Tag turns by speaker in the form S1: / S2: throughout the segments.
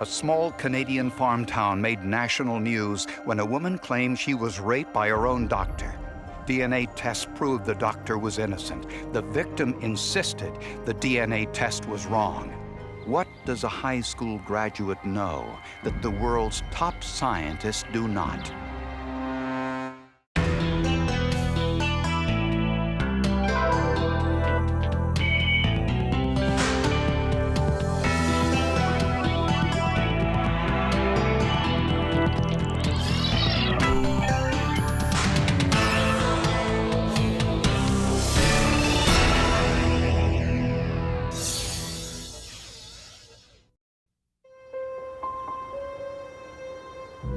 S1: A small Canadian farm town made national news when a woman claimed she was raped by her own doctor. DNA tests proved the doctor was innocent. The victim insisted the DNA test was wrong. What does a high school graduate know that the world's top scientists do not?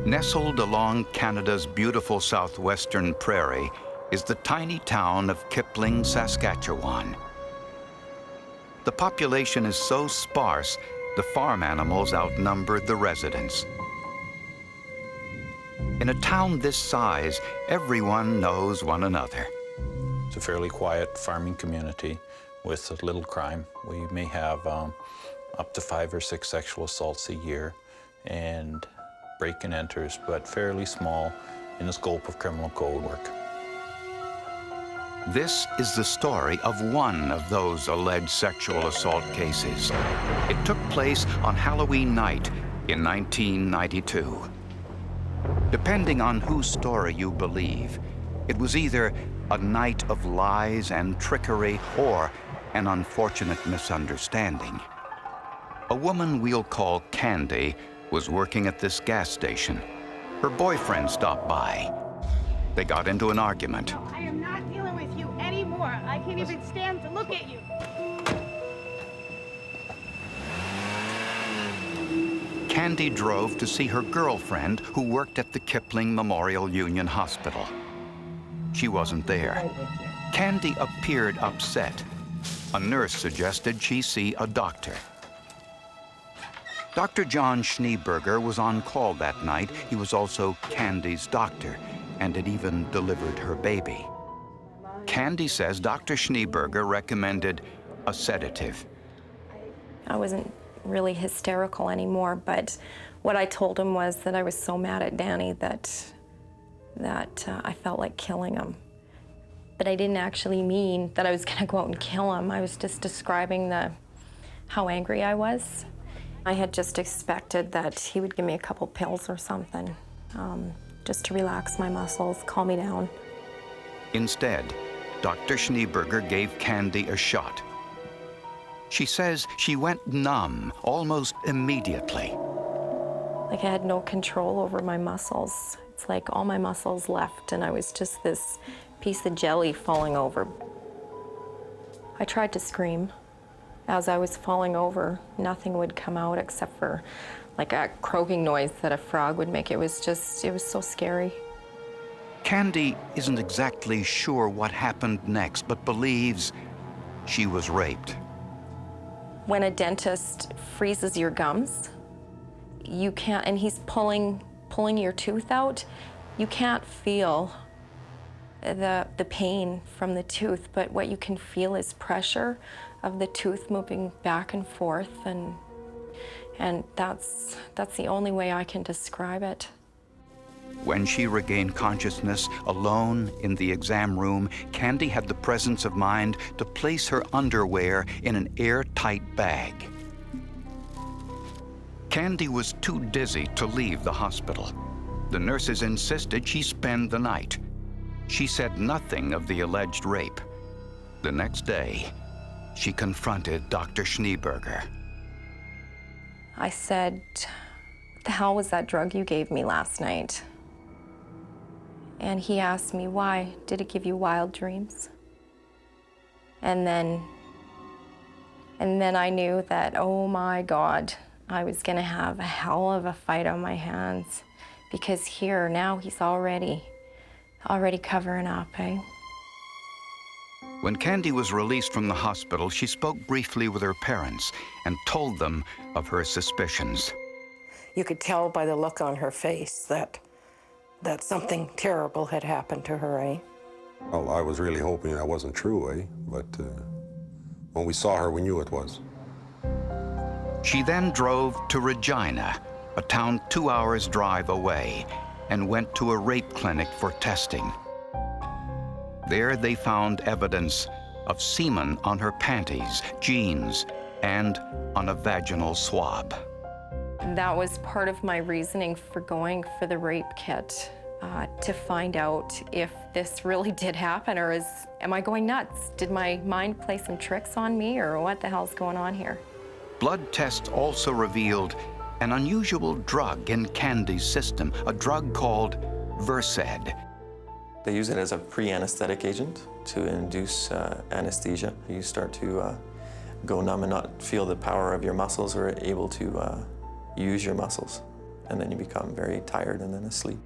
S1: Nestled along Canada's beautiful southwestern prairie is the tiny town of Kipling, Saskatchewan. The population is so sparse, the farm animals outnumber the residents. In a town this size, everyone knows one another.
S2: It's a fairly quiet farming community with little crime. We may have up to 5 or 6 sexual assaults a year and break-and-enters, but fairly small in the scope of criminal code work.
S1: This is the story of one of those alleged sexual assault cases. It took place on Halloween night in 1992. Depending on whose story you believe, it was either a night of lies and trickery or an unfortunate misunderstanding. A woman we'll call Candy was working at this gas station. Her boyfriend stopped by. They got into an argument.
S3: I am not dealing with you anymore. I can't even stand to look at you.
S1: Candy drove to see her girlfriend who worked at the Kipling Memorial Union Hospital. She wasn't there. Candy appeared upset. A nurse suggested she see a doctor. Dr. John Schneeberger was on call that night. He was also Candy's doctor and had even delivered her baby. Candy says Dr. Schneeberger recommended a sedative.
S4: I wasn't really hysterical anymore, but what I told him was that I was so mad at Danny that I felt like killing him. But I didn't actually mean that I was gonna go out and kill him. I was just describing how angry I was. I had just expected that he would give me a couple pills or something, just to relax my muscles, calm me down.
S1: Instead, Dr. Schneeberger gave Candy a shot. She says she went numb almost immediately.
S4: Like I had no control over my muscles. It's like all my muscles left and I was just this piece of jelly falling over. I tried to scream. As I was falling over, nothing would come out except for like a croaking noise that a frog would make. It was so scary.
S1: Candy isn't exactly sure what happened next, but believes she was raped.
S4: When a dentist freezes your gums, you can't, and he's pulling your tooth out, you can't feel the pain from the tooth, but what you can feel is pressure of the tooth moving back and forth, and that's the only way I can describe it.
S1: When she regained consciousness alone in the exam room, Candy had the presence of mind to place her underwear in an airtight bag. Candy was too dizzy to leave the hospital. The nurses insisted she spend the night. She said nothing of the alleged rape. The next day, she confronted Dr. Schneeberger.
S4: I said, "What the hell was that drug you gave me last night?" And he asked me, "Why? Did it give you wild dreams?" And then I knew that, oh my God, I was gonna have a hell of a fight on my hands, because here, now he's already covering up, eh?
S1: When Candy was released from the hospital, she spoke briefly with her parents and told them of her suspicions.
S5: You could tell by the look on her face that something terrible had happened to her, eh?
S6: Well, I was really hoping that wasn't true, eh? But when we saw her, we knew it was.
S1: She then drove to Regina, a town 2 hours drive away, and went to a rape clinic for testing. There they found evidence of semen on her panties, jeans, and on a vaginal swab.
S4: That was part of my reasoning for going for the rape kit, to find out if this really did happen, or am I going nuts? Did my mind play some tricks on me, or what the hell's going on here?
S1: Blood tests also revealed an unusual drug in Candy's system, a drug called Versed.
S7: They use it as a pre-anesthetic agent to induce anesthesia. You start to go numb and not feel the power of your muscles or able to use your muscles. And then you become very tired and then asleep.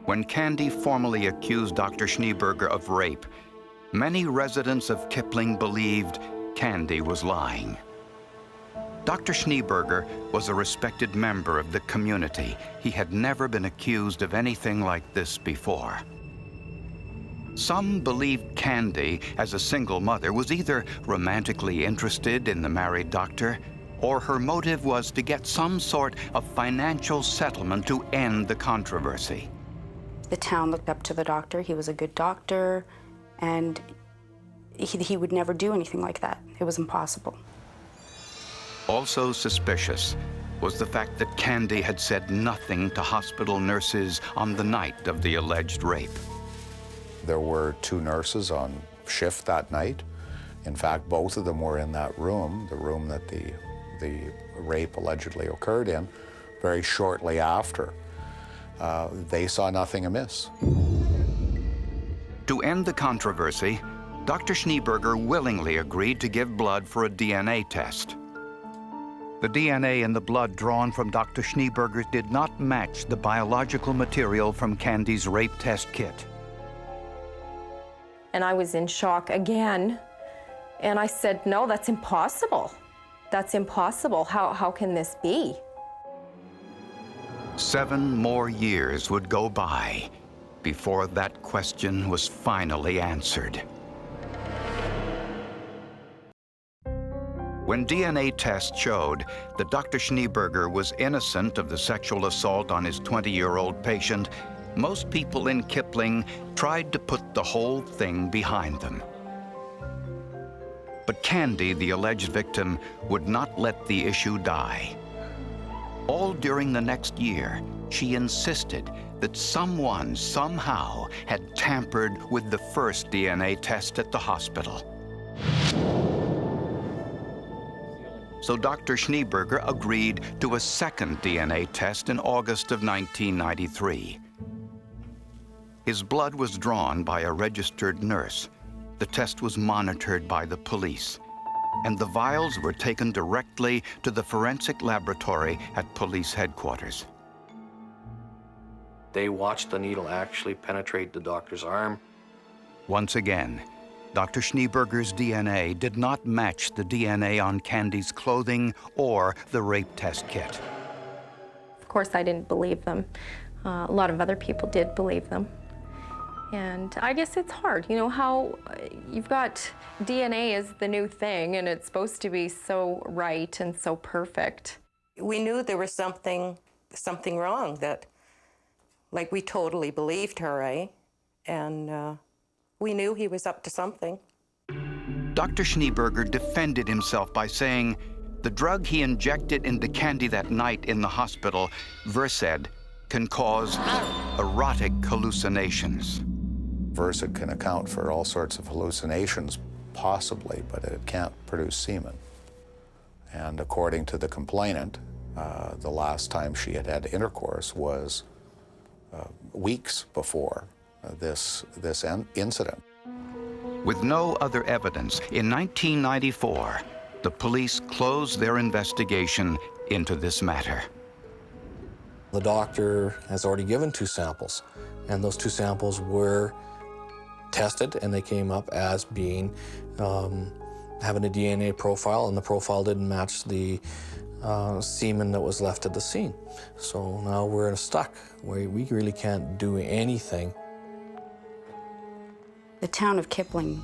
S1: When Candy formally accused Dr. Schneeberger of rape, many residents of Kipling believed Candy was lying. Dr. Schneeberger was a respected member of the community. He had never been accused of anything like this before. Some believed Candy, as a single mother, was either romantically interested in the married doctor, or her motive was to get some sort of financial settlement to end the controversy.
S8: The town looked up to the doctor. He was a good doctor, and he would never do anything like that. It was impossible.
S1: Also suspicious was the fact that Candy had said nothing to hospital nurses on the night of the alleged rape.
S9: There were 2 nurses on shift that night. In fact, both of them were in that room, the room that the rape allegedly occurred in, very shortly after. They saw nothing amiss.
S1: To end the controversy, Dr. Schneeberger willingly agreed to give blood for a DNA test. The DNA in the blood drawn from Dr. Schneeberger did not match the biological material from Candy's rape test kit.
S4: And I was in shock again. And I said, no, that's impossible. That's impossible. How can this be?
S1: 7 more years would go by before that question was finally answered. When DNA tests showed that Dr. Schneeberger was innocent of the sexual assault on his 20-year-old patient, most people in Kipling tried to put the whole thing behind them. But Candy, the alleged victim, would not let the issue die. All during the next year, she insisted that someone, somehow, had tampered with the first DNA test at the hospital. So Dr. Schneeberger agreed to a second DNA test in August of 1993. His blood was drawn by a registered nurse. The test was monitored by the police, and the vials were taken directly to the forensic laboratory at police headquarters.
S10: They watched the needle actually penetrate the doctor's arm.
S1: Once again, Dr. Schneeberger's DNA did not match the DNA on Candy's clothing or the rape test kit.
S4: Of course, I didn't believe them. A lot of other people did believe them. And I guess it's hard, you know, how you've got DNA is the new thing, and it's supposed to be so right and so perfect.
S5: We knew there was something wrong, that, like, we totally believed her, eh? And we knew he was up to something.
S1: Dr. Schneeberger defended himself by saying the drug he injected into Candy that night in the hospital, Versed, can cause erotic hallucinations.
S9: Versed can account for all sorts of hallucinations, possibly, but it can't produce semen. And according to the complainant, the last time she had had intercourse was weeks before this incident.
S1: With no other evidence, in 1994, the police closed their investigation into this matter.
S11: The doctor has already given 2 samples, and those 2 samples were tested, and they came up as being having a DNA profile, and the profile didn't match the semen that was left at the scene. So now we're stuck where we really can't do anything.
S8: The town of Kipling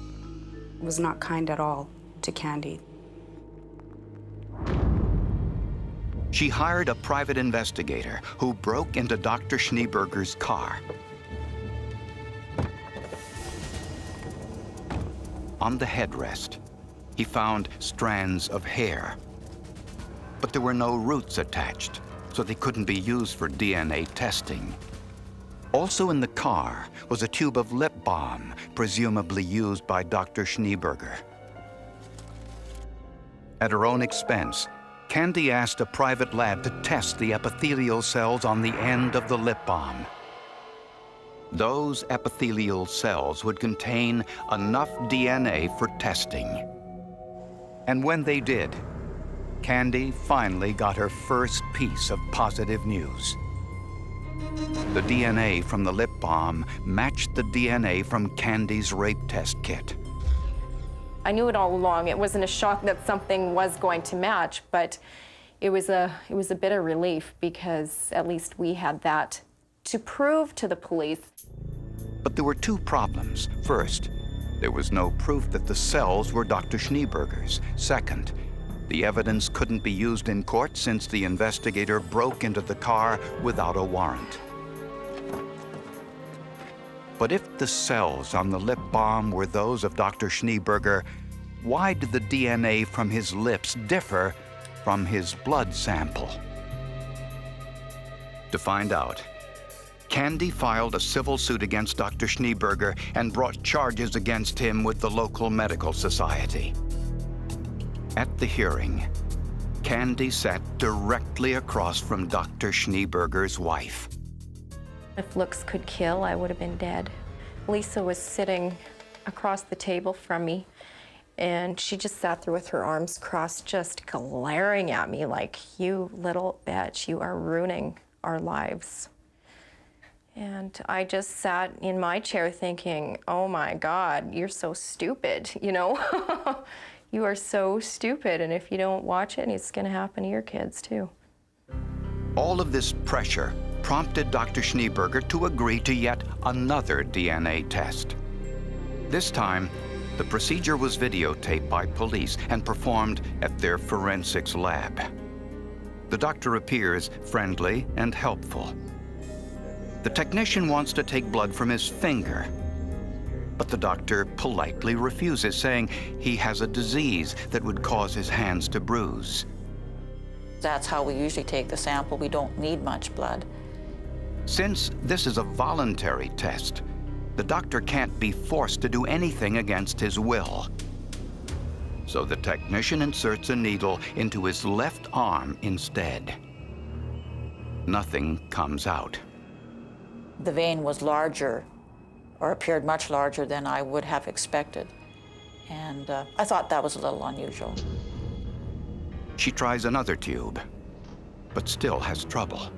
S8: was not kind at all to Candy.
S1: She hired a private investigator who broke into Dr. Schneeberger's car. On the headrest, he found strands of hair. But there were no roots attached, so they couldn't be used for DNA testing. Also in the car was a tube of lip balm, presumably used by Dr. Schneeberger. At her own expense, Candy asked a private lab to test the epithelial cells on the end of the lip balm. Those epithelial cells would contain enough DNA for testing. And when they did, Candy finally got her first piece of positive news. The DNA from the lip balm matched the DNA from Candy's rape test kit.
S4: I knew it all along. It wasn't a shock that something was going to match, but it was a bit of relief because at least we had that to prove to the police.
S1: But there were two problems. First, there was no proof that the cells were Dr. Schneeberger's. Second, the evidence couldn't be used in court since the investigator broke into the car without a warrant. But if the cells on the lip balm were those of Dr. Schneeberger, why did the DNA from his lips differ from his blood sample? To find out, Candy filed a civil suit against Dr. Schneeberger and brought charges against him with the local medical society. At the hearing, Candy sat directly across from Dr. Schneeberger's wife.
S4: If looks could kill, I would have been dead. Lisa was sitting across the table from me, and she just sat there with her arms crossed, just glaring at me like, "You little bitch, you are ruining our lives." And I just sat in my chair thinking, oh my God, you're so stupid, you know? You are so stupid, and if you don't watch it, it's gonna happen to your kids too.
S1: All of this pressure prompted Dr. Schneeberger to agree to yet another DNA test. This time, the procedure was videotaped by police and performed at their forensics lab. The doctor appears friendly and helpful. The technician wants to take blood from his finger, but the doctor politely refuses, saying he has a disease that would cause his hands to bruise.
S12: That's how we usually take the sample. We don't need much blood.
S1: Since this is a voluntary test, the doctor can't be forced to do anything against his will. So the technician inserts a needle into his left arm instead. Nothing comes out.
S12: The vein was larger, or appeared much larger than I would have expected. And I thought that was a little unusual.
S1: She tries another tube, but still has trouble.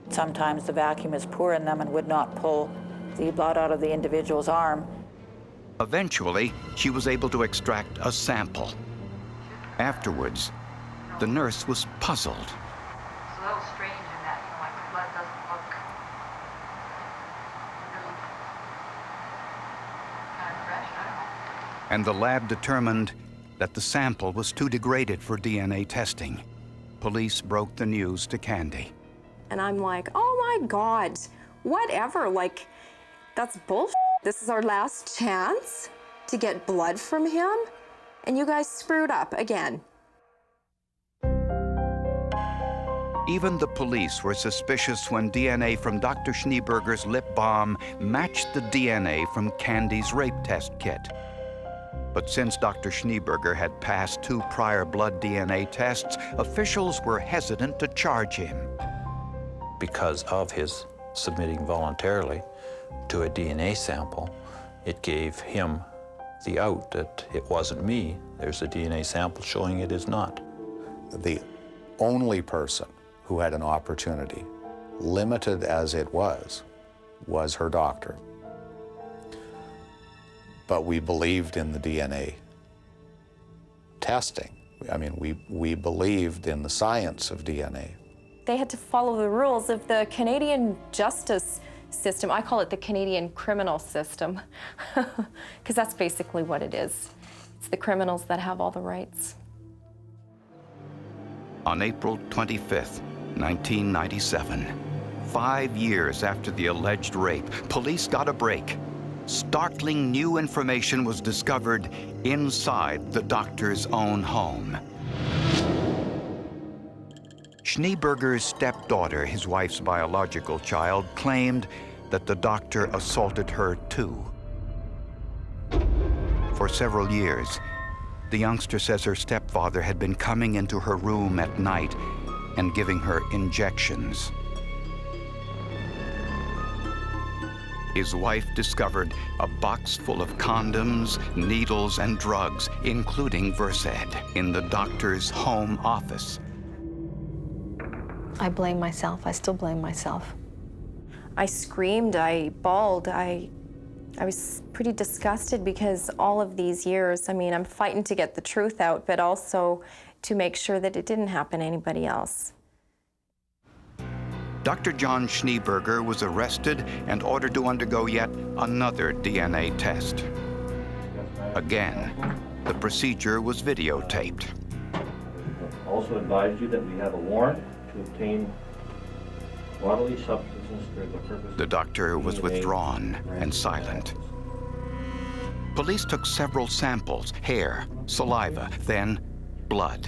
S12: Sometimes the vacuum is poor in them and would not pull the blood out of the individual's arm.
S1: Eventually, she was able to extract a sample. Afterwards, the nurse was puzzled.
S13: It's a little strange in that, like the blood doesn't look really kind of fresh, I don't know.
S1: And the lab determined that the sample was too degraded for DNA testing. Police broke the news to Candy.
S4: And I'm like, oh my God, whatever, like, that's bullshit. This is our last chance to get blood from him, and you guys screwed up again.
S1: Even the police were suspicious when DNA from Dr. Schneeberger's lip balm matched the DNA from Candy's rape test kit. But since Dr. Schneeberger had passed 2 prior blood DNA tests, officials were hesitant to charge him.
S2: Because of his submitting voluntarily to a DNA sample, it gave him the out that it wasn't me. There's a DNA sample showing it is not.
S9: The only person who had an opportunity, limited as it was her doctor. But we believed in the DNA testing. I mean, we believed in the science of DNA.
S4: They had to follow the rules of the Canadian justice system. I call it the Canadian criminal system, because that's basically what it is. It's the criminals that have all the rights.
S1: On April 25th, 1997, 5 years after the alleged rape, police got a break. Startling new information was discovered inside the doctor's own home. Schneeberger's stepdaughter, his wife's biological child, claimed that the doctor assaulted her too. For several years, the youngster says her stepfather had been coming into her room at night and giving her injections. His wife discovered a box full of condoms, needles, and drugs, including Versed, in the doctor's home office.
S14: I blame myself. I still blame myself.
S4: I screamed, I bawled, I was pretty disgusted because all of these years, I mean, I'm fighting to get the truth out, but also to make sure that it didn't happen to anybody else.
S1: Dr. John Schneeberger was arrested and ordered to undergo yet another DNA test. Again, the procedure was videotaped.
S15: Also advise you that we have a warrant to obtain bodily substances for the purpose.
S1: The doctor was withdrawn and silent. Police took several samples, hair, saliva, then blood.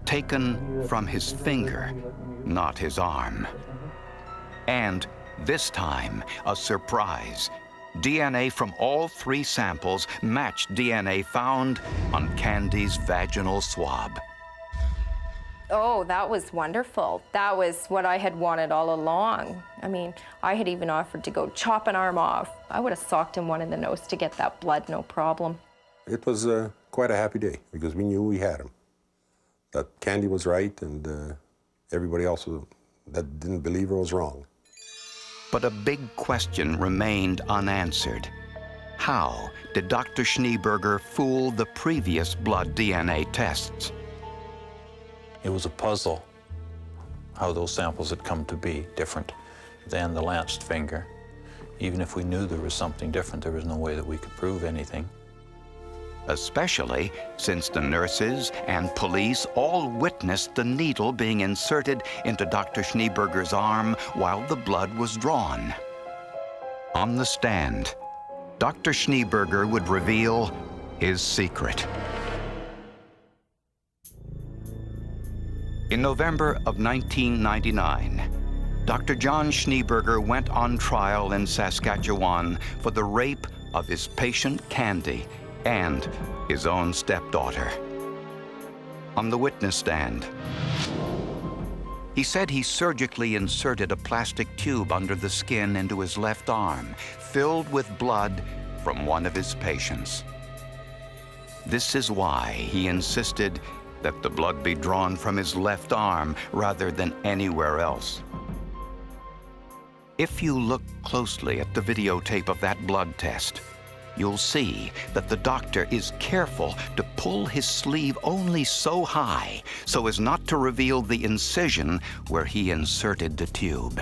S1: Taken from his finger, not his arm. And this time, a surprise. DNA from all 3 samples matched DNA found on Candy's vaginal swab.
S4: Oh, that was wonderful. That was what I had wanted all along. I mean, I had even offered to go chop an arm off. I would have socked him one in the nose to get that blood, no problem.
S6: It was quite a happy day because we knew we had him. That Candy was right and everybody else that didn't believe her was wrong.
S1: But a big question remained unanswered. How did Dr. Schneeberger fool the previous blood DNA tests?
S2: It was a puzzle how those samples had come to be different than the lanced finger. Even if we knew there was something different, there was no way that we could prove anything.
S1: Especially since the nurses and police all witnessed the needle being inserted into Dr. Schneeberger's arm while the blood was drawn. On the stand, Dr. Schneeberger would reveal his secret. In November of 1999, Dr. John Schneeberger went on trial in Saskatchewan for the rape of his patient Candy and his own stepdaughter. On the witness stand, he said he surgically inserted a plastic tube under the skin into his left arm, filled with blood from one of his patients. This is why he insisted that the blood be drawn from his left arm rather than anywhere else. If you look closely at the videotape of that blood test, you'll see that the doctor is careful to pull his sleeve only so high so as not to reveal the incision where he inserted the tube.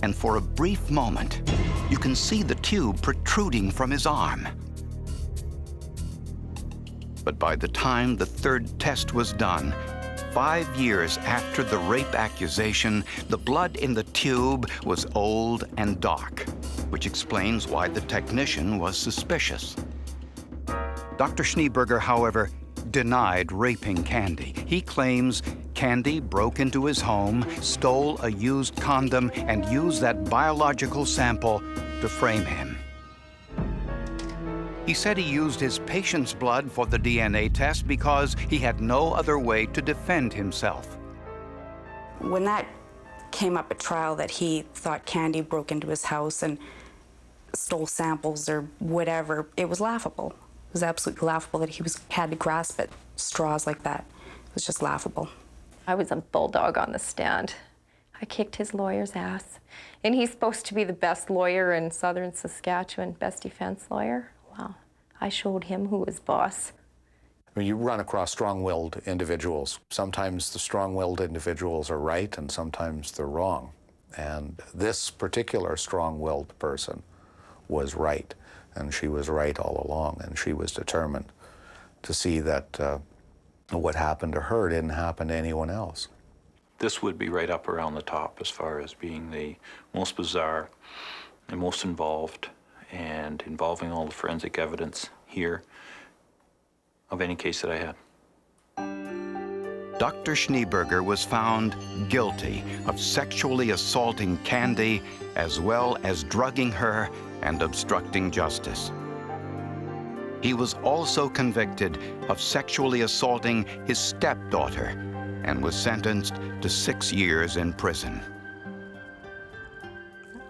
S1: And for a brief moment, you can see the tube protruding from his arm. But by the time the 3rd test was done, 5 years after the rape accusation, the blood in the tube was old and dark, which explains why the technician was suspicious. Dr. Schneeberger, however, denied raping Candy. He claims Candy broke into his home, stole a used condom, and used that biological sample to frame him. He said he used his patient's blood for the DNA test because he had no other way to defend himself.
S8: When that came up at trial that he thought Candy broke into his house and stole samples or whatever, it was laughable. It was absolutely laughable that he had to grasp at straws like that. It was just laughable.
S4: I was a bulldog on the stand. I kicked his lawyer's ass. And he's supposed to be the best lawyer in southern Saskatchewan, best defense lawyer. Well, I showed him who was boss.
S9: I mean, you run across strong-willed individuals. Sometimes the strong-willed individuals are right and sometimes they're wrong. And this particular strong-willed person was right, and she was right all along, and she was determined to see that what happened to her didn't happen to anyone else.
S2: This would be right up around the top as far as being the most bizarre and most involved, and involving all the forensic evidence here of any case that I had.
S1: Dr. Schneeberger was found guilty of sexually assaulting Candy, as well as drugging her and obstructing justice. He was also convicted of sexually assaulting his stepdaughter and was sentenced to 6 years in prison.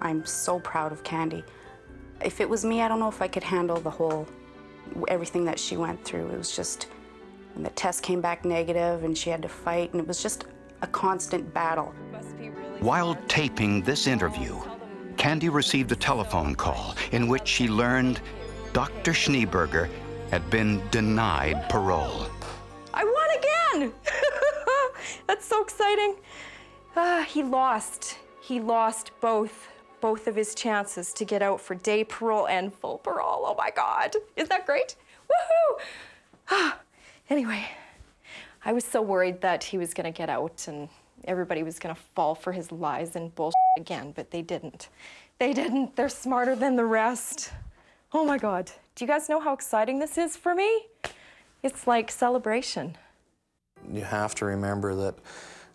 S8: I'm so proud of Candy. If it was me, I don't know if I could handle everything that she went through. It was just, and the test came back negative and she had to fight, and it was just a constant battle.
S1: While taping this interview, Candy received a telephone call in which she learned Dr. Schneeberger had been denied parole.
S4: I won again! That's so exciting. He lost. He lost both of his chances to get out for day parole and full parole. Oh my God, isn't that great? Woohoo! Anyway, I was so worried that he was gonna get out and everybody was gonna fall for his lies and bullshit again, but they didn't. They didn't. They're smarter than the rest. Oh my God. Do you guys know how exciting this is for me? It's like celebration.
S11: You have to remember that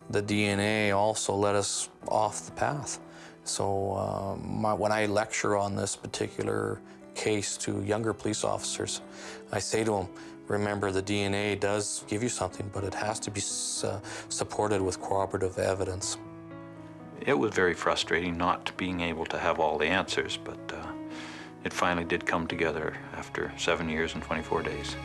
S11: the DNA also led us off the path. So when I lecture on this particular case to younger police officers, I say to them, remember the DNA does give you something, but it has to be supported with corroborative evidence.
S2: It was very frustrating not being able to have all the answers, but it finally did come together after 7 years and 24 days.